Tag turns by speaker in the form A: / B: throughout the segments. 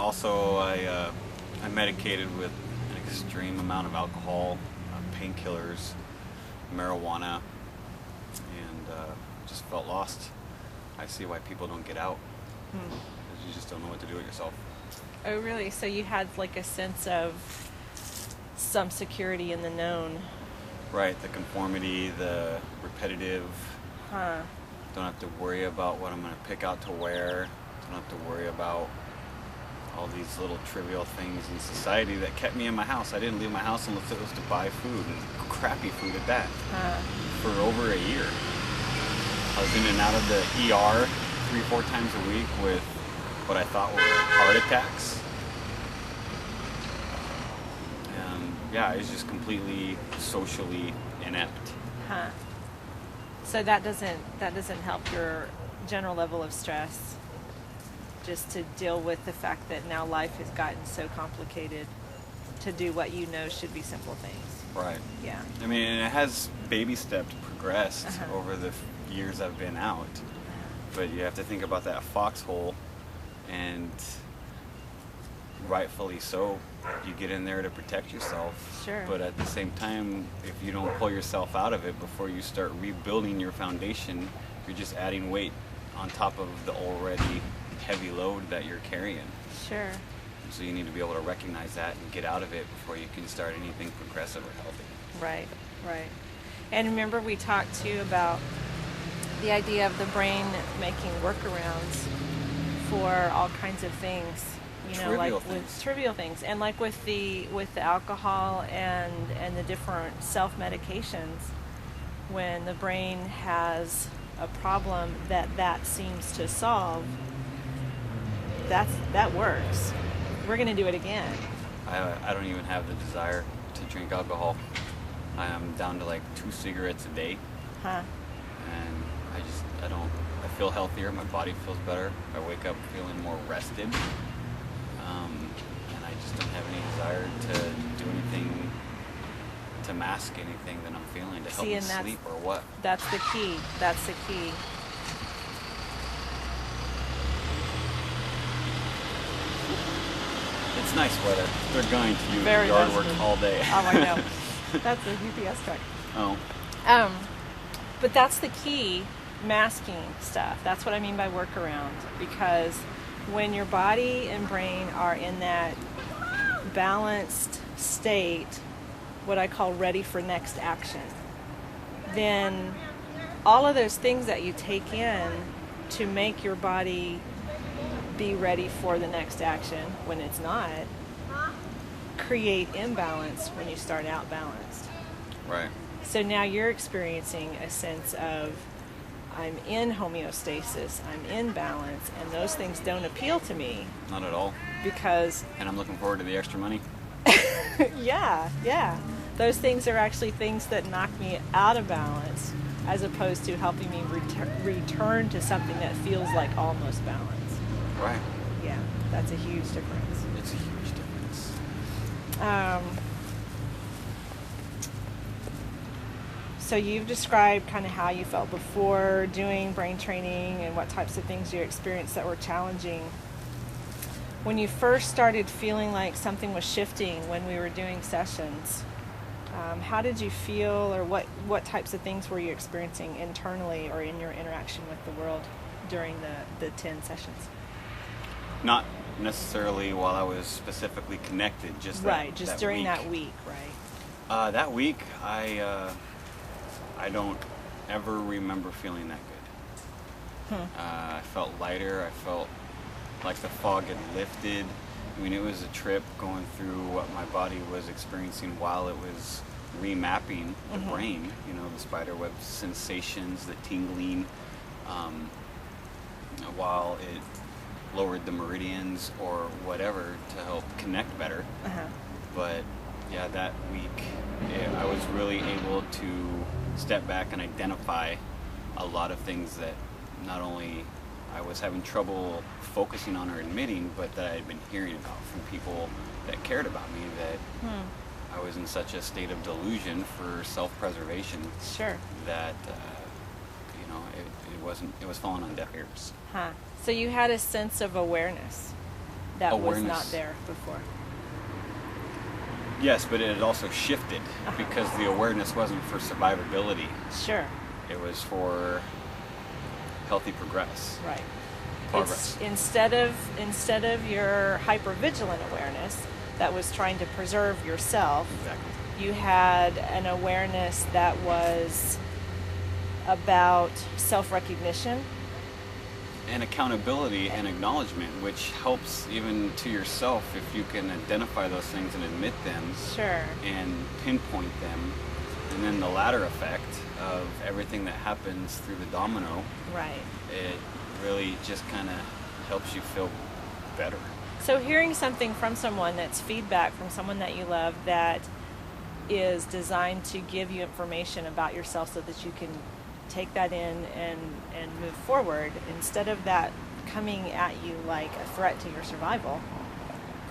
A: Also, I medicated with an extreme amount of alcohol, painkillers, marijuana, and just felt lost. I see why people don't get out, because you just don't know what to do with yourself.
B: Oh, really? So you had like a sense of some security in the known.
A: Right, the conformity, the repetitive.
B: Huh.
A: Don't have to worry about what I'm going to pick out to wear. Don't have to worry about all these little trivial things in society that kept me in my house. I didn't leave my house unless it was to buy food, and crappy food at that, for over a year. I was in and out of the ER 3-4 times a week with what I thought were heart attacks. And yeah, I was just completely socially inept.
B: Huh. So that doesn't help your general level of stress, just to deal with the fact that now life has gotten so complicated to do what you know should be simple things.
A: Right.
B: Yeah.
A: I mean, and it has baby steps progressed over the years I've been out. But you have to think about that foxhole, and rightfully so, you get in there to protect yourself.
B: Sure.
A: But at the same time, if you don't pull yourself out of it before you start rebuilding your foundation, you're just adding weight on top of the already heavy load that you're carrying.
B: Sure.
A: So you need to be able to recognize that and get out of it before you can start anything progressive or healthy.
B: Right, right. And remember we talked too about the idea of the brain making workarounds for all kinds of things. You know,
A: Trivial
B: like
A: things.
B: with trivial things, and like with the alcohol and the different self-medications, when the brain has a problem that seems to solve, that works. We're going to do it again.
A: I don't even have the desire to drink alcohol. I'm down to like 2 cigarettes a day.
B: Huh.
A: And I feel healthier, my body feels better, I wake up feeling more rested, and I just don't have any desire to do anything to mask anything that I'm feeling, to help me sleep or what.
B: That's the key. That's the key.
A: It's nice weather. They're going to do
B: Very
A: yard
B: nice
A: work
B: weather.
A: all day.
B: Oh, I know. That's a UPS truck.
A: Oh.
B: But that's the key, masking stuff. That's what I mean by workaround. Because when your body and brain are in that balanced state, what I call ready for next action, then all of those things that you take in to make your body be ready for the next action when it's not, create imbalance when you start out balanced.
A: Right.
B: So now you're experiencing a sense of, I'm in homeostasis, I'm in balance, and those things don't appeal to me.
A: Not at all.
B: Because...
A: And I'm looking forward to the extra money.
B: yeah. Those things are actually things that knock me out of balance, as opposed to helping me return to something that feels like almost balance.
A: Right.
B: Yeah, that's a huge difference.
A: It's a huge difference.
B: So you've described kind of how you felt before doing brain training and what types of things you experienced that were challenging. When you first started feeling like something was shifting when we were doing sessions, how did you feel, or what types of things were you experiencing internally or in your interaction with the world during the 10 sessions?
A: Not necessarily while I was specifically connected, just
B: right, just
A: that
B: during
A: week.
B: that week, right?
A: That week, I don't ever remember feeling that good. I felt lighter. I felt like the fog had lifted. I mean, it was a trip going through what my body was experiencing while it was remapping the brain. You know, the spiderweb sensations, the tingling, while it lowered the meridians or whatever to help connect better. But yeah, that week, I was really able to step back and identify a lot of things that not only I was having trouble focusing on or admitting, but that I had been hearing about from people that cared about me, that I was in such a state of delusion for self-preservation.
B: Sure.
A: That, it was falling on deaf ears.
B: So you had a sense of awareness. that
A: awareness.
B: was not there before.
A: Yes, but it had also shifted because the awareness wasn't for survivability.
B: Sure.
A: It was for healthy progress.
B: Right.
A: Progress.
B: It's instead of your hypervigilant awareness that was trying to preserve yourself,
A: Exactly.
B: you had an awareness that was about self-recognition.
A: And accountability and acknowledgement, which helps even to yourself if you can identify those things and admit them.
B: Sure.
A: And pinpoint them. And then the latter effect of everything that happens through the domino,
B: Right.
A: it really just kind of helps you feel better.
B: So hearing something from someone that's feedback from someone that you love that is designed to give you information about yourself so that you can take that in and move forward instead of that coming at you like a threat to your survival.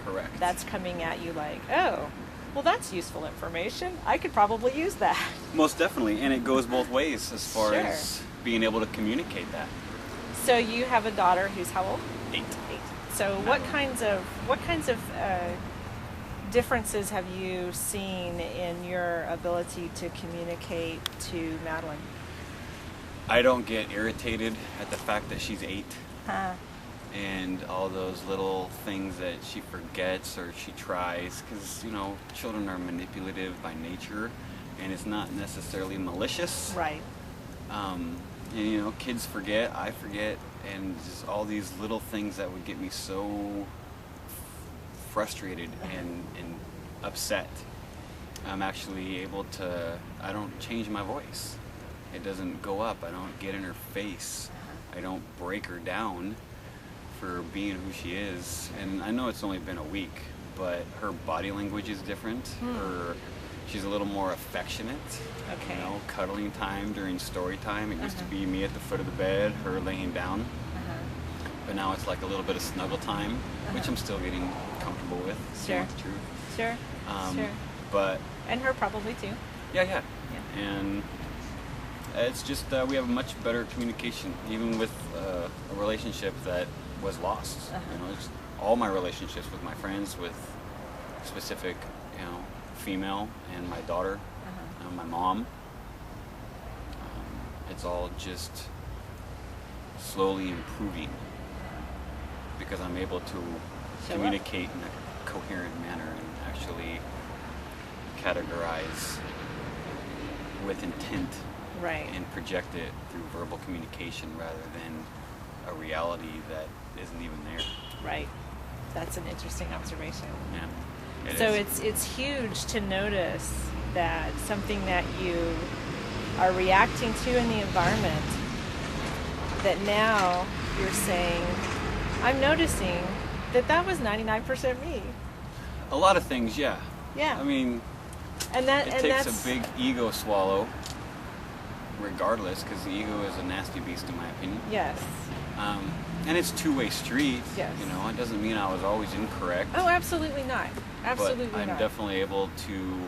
A: Correct.
B: That's coming at you like, oh, well, that's useful information. I could probably use that.
A: Most definitely, and it goes both ways as far
B: Sure.
A: as being able to communicate that.
B: So you have a daughter who's how old?
A: 8.
B: 8. So what kinds of differences have you seen in your ability to communicate to Madeline?
A: I don't get irritated at the fact that she's 8
B: Huh.
A: and all those little things that she forgets or she tries, because, you know, children are manipulative by nature and it's not necessarily malicious.
B: Right.
A: And, you know, kids forget, I forget, and just all these little things that would get me so frustrated and upset. I'm actually able to, I don't change my voice. It doesn't go up. I don't get in her face. I don't break her down for being who she is. And I know it's only been a week, but her body language is different. She's a little more affectionate.
B: Okay.
A: You know, cuddling time during story time. It used to be me at the foot of the bed, her laying down. But now it's like a little bit of snuggle time, which I'm still getting comfortable with.
B: Sure.
A: That's true.
B: Sure. Sure.
A: But
B: And her probably too.
A: yeah. And it's just we have a much better communication, even with a relationship that was lost. You know, just all my relationships with my friends, with specific, you know, female and my daughter, my mom. It's all just slowly improving because I'm able to communicate in a coherent manner and actually categorize with intent.
B: Right.
A: And project it through verbal communication rather than a reality that isn't even there.
B: Right. That's an interesting observation.
A: Yeah.
B: So it's huge to notice that something that you are reacting to in the environment, that now you're saying, I'm noticing that was 99% me.
A: A lot of things, yeah.
B: Yeah.
A: I mean,
B: it
A: takes a big ego swallow, regardless, because the ego is a nasty beast in my opinion.
B: Yes.
A: And it's two-way street.
B: Yes.
A: You know, it doesn't mean I was always incorrect.
B: Oh, absolutely not. Absolutely
A: but I'm
B: not.
A: definitely able to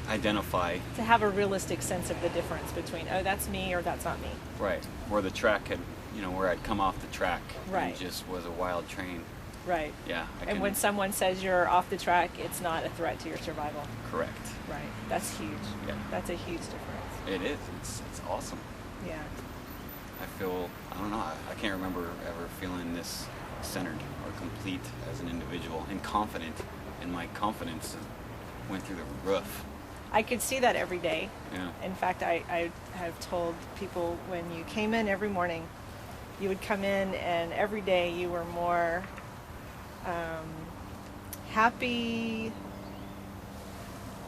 A: identify.
B: To have a realistic sense of the difference between, oh, that's me or that's not me.
A: Right. Where the track had, you know, where I'd come off the track.
B: Right.
A: And just was a wild train.
B: Right.
A: Yeah.
B: And when someone says you're off the track, it's not a threat to your survival.
A: Correct.
B: Right. That's huge.
A: Yeah.
B: That's a huge difference.
A: It is. It's awesome.
B: Yeah.
A: I feel, I don't know, I can't remember ever feeling this centered or complete as an individual and confident. And my confidence went through the roof.
B: I could see that every day.
A: Yeah.
B: In fact, I have told people when you came in every morning, you would come in and every day you were more happy,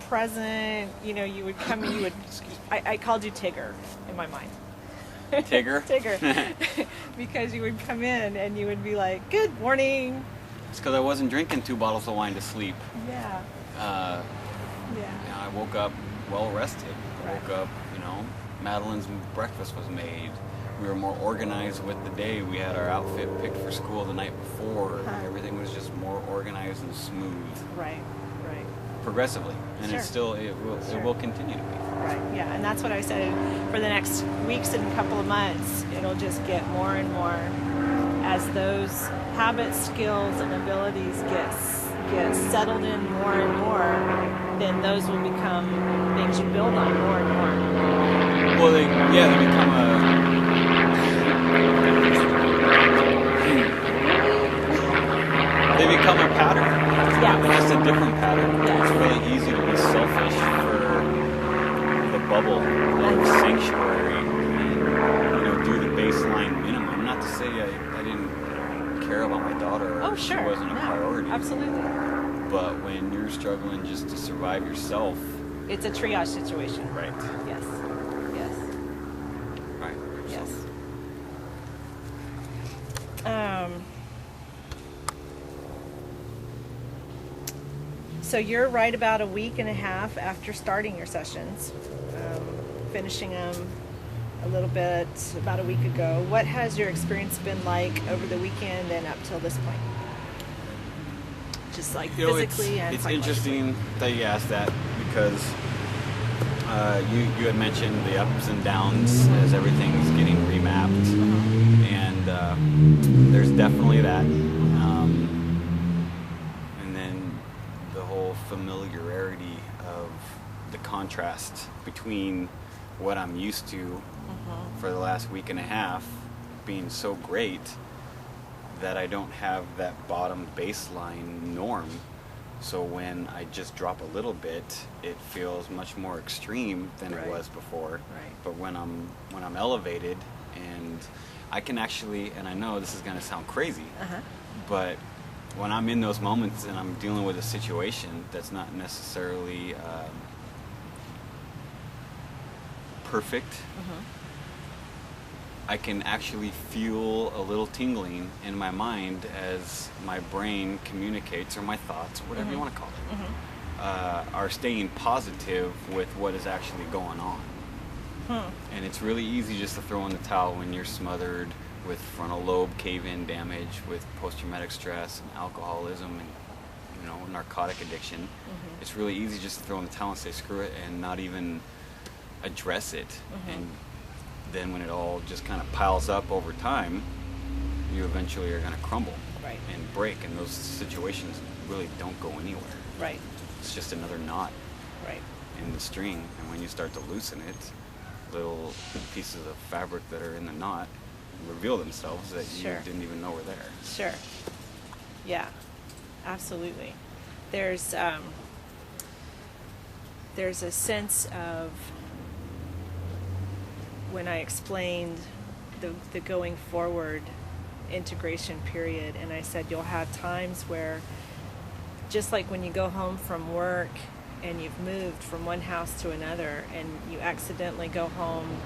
B: present. You know, you would come and you would, I called you Tigger in my mind.
A: Tigger?
B: Tigger. Because you would come in and you would be like, good morning.
A: It's because I wasn't drinking 2 bottles of wine to sleep.
B: Yeah.
A: Yeah, I woke up well rested. I woke up, you know, Madeline's breakfast was made. We were more organized with the day. We had our outfit picked for school the night before. Everything was just more organized and smooth.
B: Right.
A: Progressively. And
B: Sure.
A: it's still, it will continue to be.
B: Right, yeah, and that's what I said. For the next weeks and couple of months, it'll just get more and more as those habits, skills, and abilities get settled in more and more, then those will become things you build on more and more.
A: Well, they become a pattern.
B: Yeah.
A: But just a different pattern.
B: Yeah.
A: It's really easy to be selfish for the bubble of sanctuary and, do the baseline minimum. Not to say I didn't care about my daughter or
B: Sure.
A: she wasn't a priority.
B: Absolutely.
A: But when you're struggling just to survive yourself,
B: it's a triage situation.
A: Right.
B: Yes.
A: Right.
B: Yes. So you're right about a week and a half after starting your sessions, finishing them a little bit about a week ago. What has your experience been like over the weekend and up till this point? Just like physically and
A: it's
B: psychologically.
A: interesting that you asked that because you had mentioned the ups and downs as everything's getting remapped, and there's definitely that. And then the whole familiarity of the contrast between what I'm used to for the last week and a half being so great that I don't have that bottom baseline norm. So when I just drop a little bit, it feels much more extreme than it was before.
B: Right.
A: But when I'm elevated, and I can actually, and I know this is going to sound crazy, but when I'm in those moments and I'm dealing with a situation that's not necessarily perfect, I can actually feel a little tingling in my mind as my brain communicates, or my thoughts, or whatever you want to call it, are staying positive with what is actually going on. And it's really easy just to throw in the towel when you're smothered with frontal lobe cave-in damage, with post-traumatic stress and alcoholism and narcotic addiction. It's really easy just to throw in the towel and say screw it and not even address it. And then when it all just kind of piles up over time, you eventually are going to crumble and break, and those situations really don't go anywhere.
B: Right.
A: It's just another knot in the string, and when you start to loosen it, little pieces of fabric that are in the knot reveal themselves that you didn't even know were there.
B: Sure. Yeah, absolutely. There's a sense of, when I explained the going forward integration period, and I said you'll have times where, just like when you go home from work and you've moved from one house to another and you accidentally go home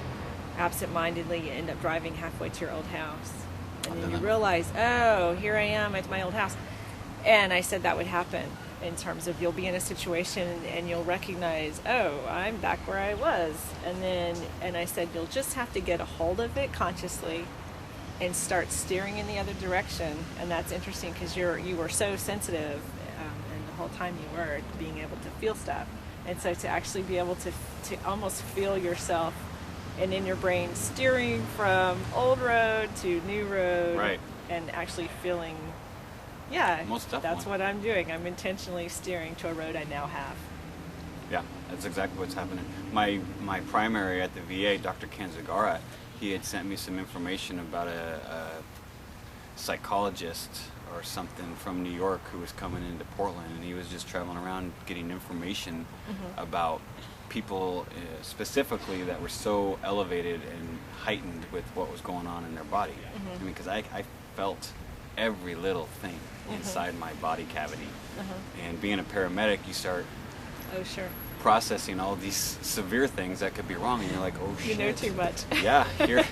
B: absent-mindedly, you end up driving halfway to your old house, and then you realize, oh, here I am at my old house. And I said that would happen, in terms of you'll be in a situation and you'll recognize, oh, I'm back where I was. And I said you'll just have to get a hold of it consciously and start steering in the other direction. And that's interesting because you were so sensitive, and the whole time you were being able to feel stuff. And so to actually be able to almost feel yourself, and in your brain steering from old road to new road, and actually feeling,
A: most definitely.
B: That's what I'm doing. I'm intentionally steering to a road I now have.
A: Yeah, that's exactly what's happening. My primary at the VA, Dr. Kanzagara, he had sent me some information about a psychologist or something from New York who was coming into Portland, and he was just traveling around getting information about people specifically that were so elevated and heightened with what was going on in their body. I mean, because I felt every little thing inside my body cavity. And being a paramedic, you start processing all these severe things that could be wrong, and you're like, oh shit.
B: You know too much.
A: Yeah, here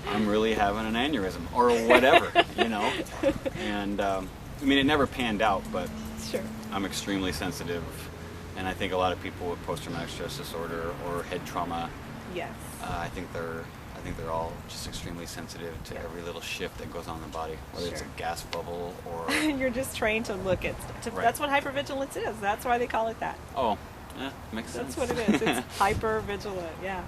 A: I'm really having an aneurysm or whatever, And I mean, it never panned out, but I'm extremely sensitive, and I think a lot of people with post-traumatic stress disorder or head trauma, I think they're all just extremely sensitive to every little shift that goes on in the body, whether it's a gas bubble or...
B: You're just trained to look at... That's what hypervigilance is. That's why they call it that.
A: Oh, yeah, makes sense.
B: That's what it is. It's hypervigilant, yeah.